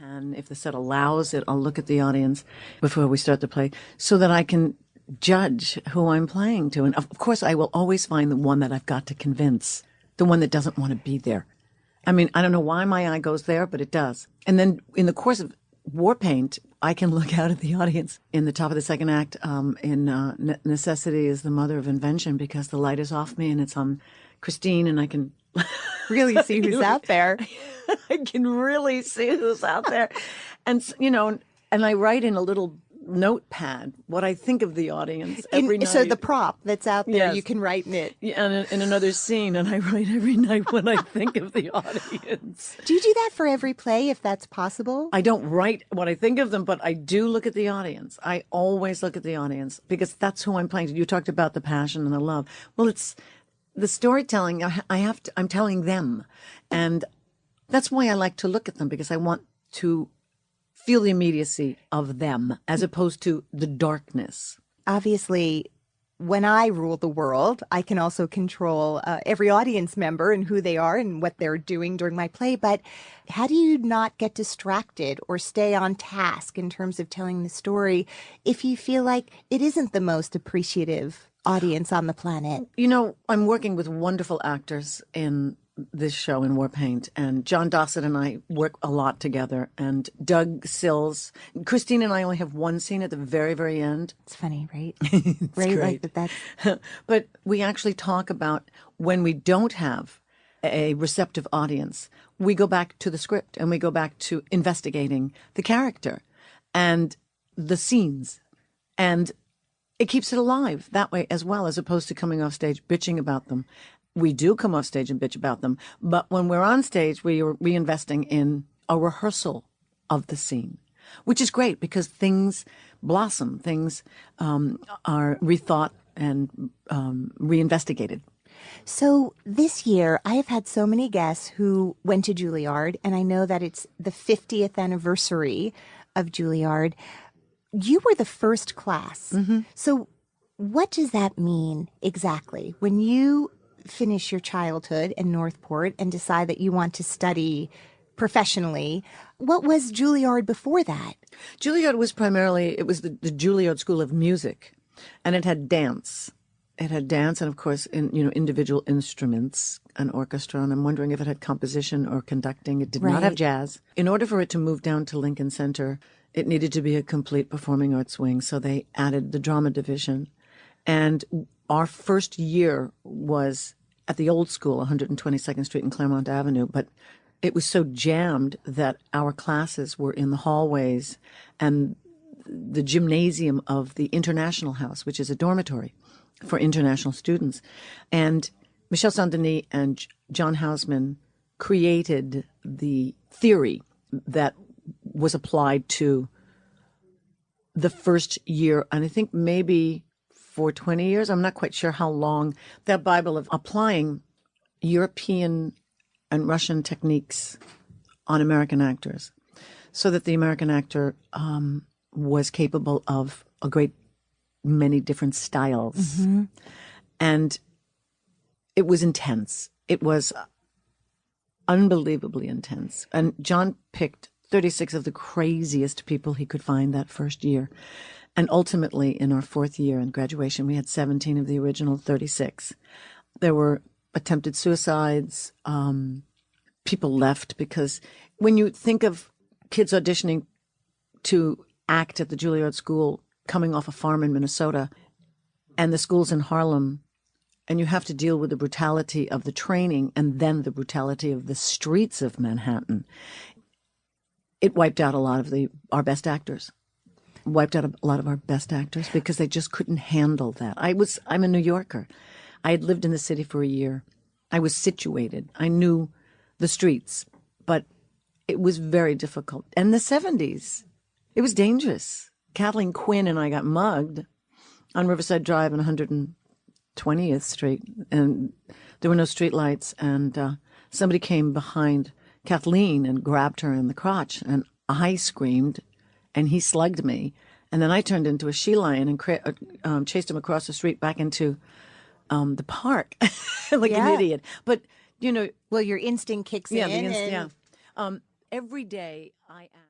can, if the set allows it, I'll look at the audience before we start the play so that I can judge who I'm playing to. And of course, I will always find the one that I've got to convince, the one that doesn't want to be there. I mean, I don't know why my eye goes there, but it does. And then in the course of War Paint, I can look out at the audience in the top of the second act in Necessity is the Mother of Invention, because the light is off me and it's on Christine, and I can really see who's out there. I can really see who's out there. And, and I write in a little notepad what I think of the audience every night. So the prop that's out there, yes. You can write in it. Yeah, and in another scene, and I write every night what I think of the audience. Do you do that for every play, if that's possible? I don't write what I think of them, but I do look at the audience. I always look at the audience, because that's who I'm playing. You talked about the passion and the love. Well, it's the storytelling. I'm telling them, and that's why I like to look at them, because I want to feel the immediacy of them as opposed to the darkness. Obviously, when I rule the world, I can also control every audience member and who they are and what they're doing during my play. But how do you not get distracted or stay on task in terms of telling the story if you feel like it isn't the most appreciative audience on the planet? I'm working with wonderful actors in this show in War Paint, and John Dossett and I work a lot together, and Doug Sills. Christine and I only have one scene at the very, very end. It's funny, right? It's right, great. Like that's... But we actually talk about when we don't have a receptive audience, we go back to the script and we go back to investigating the character and the scenes, and it keeps it alive that way as well, as opposed to coming off stage bitching about them. We do come off stage and bitch about them, but when we're on stage, we are reinvesting in a rehearsal of the scene, which is great because things blossom, things are rethought and reinvestigated. So this year, I have had so many guests who went to Julliard, and I know that it's the 50th anniversary of Julliard. You were the first class. Mm-hmm. So what does that mean exactly when you finish your childhood in Northport and decide that you want to study professionally? What was Julliard before that? Julliard was primarily, it was the Julliard School of Music, and it had dance. It had dance and, of course, individual instruments, an orchestra, and I'm wondering if it had composition or conducting. It did not have jazz. In order for it to move down to Lincoln Center, it needed to be a complete performing arts wing, so they added the drama division. And our first year was at the old school, 122nd Street and Claremont Avenue, but it was so jammed that our classes were in the hallways and the gymnasium of the International House, which is a dormitory for international students. And Michel Saint-Denis and John Houseman created the theory that was applied to the first year, and I think maybe for 20 years, I'm not quite sure how long, that Bible of applying European and Russian techniques on American actors so that the American actor was capable of a great many different styles. Mm-hmm. And it was intense. It was unbelievably intense. And John picked 36 of the craziest people he could find that first year. And ultimately, in our fourth year in graduation, we had 17 of the original 36. There were attempted suicides. People left because when you think of kids auditioning to act at the Julliard School, coming off a farm in Minnesota, and the school's in Harlem, and you have to deal with the brutality of the training and then the brutality of the streets of Manhattan, it wiped out a lot of our best actors. Wiped out a lot of our best actors because they just couldn't handle that. I'm a New Yorker. I had lived in the city for a year. I was situated. I knew the streets, but it was very difficult. And the 70s, it was dangerous. Kathleen Quinn and I got mugged on Riverside Drive and 120th Street, and there were no streetlights, and somebody came behind Kathleen and grabbed her in the crotch, and I screamed, and he slugged me. And then I turned into a she-lion and chased him across the street back into the park like an idiot. But, well, your instinct kicks in. Yeah. Every day I act.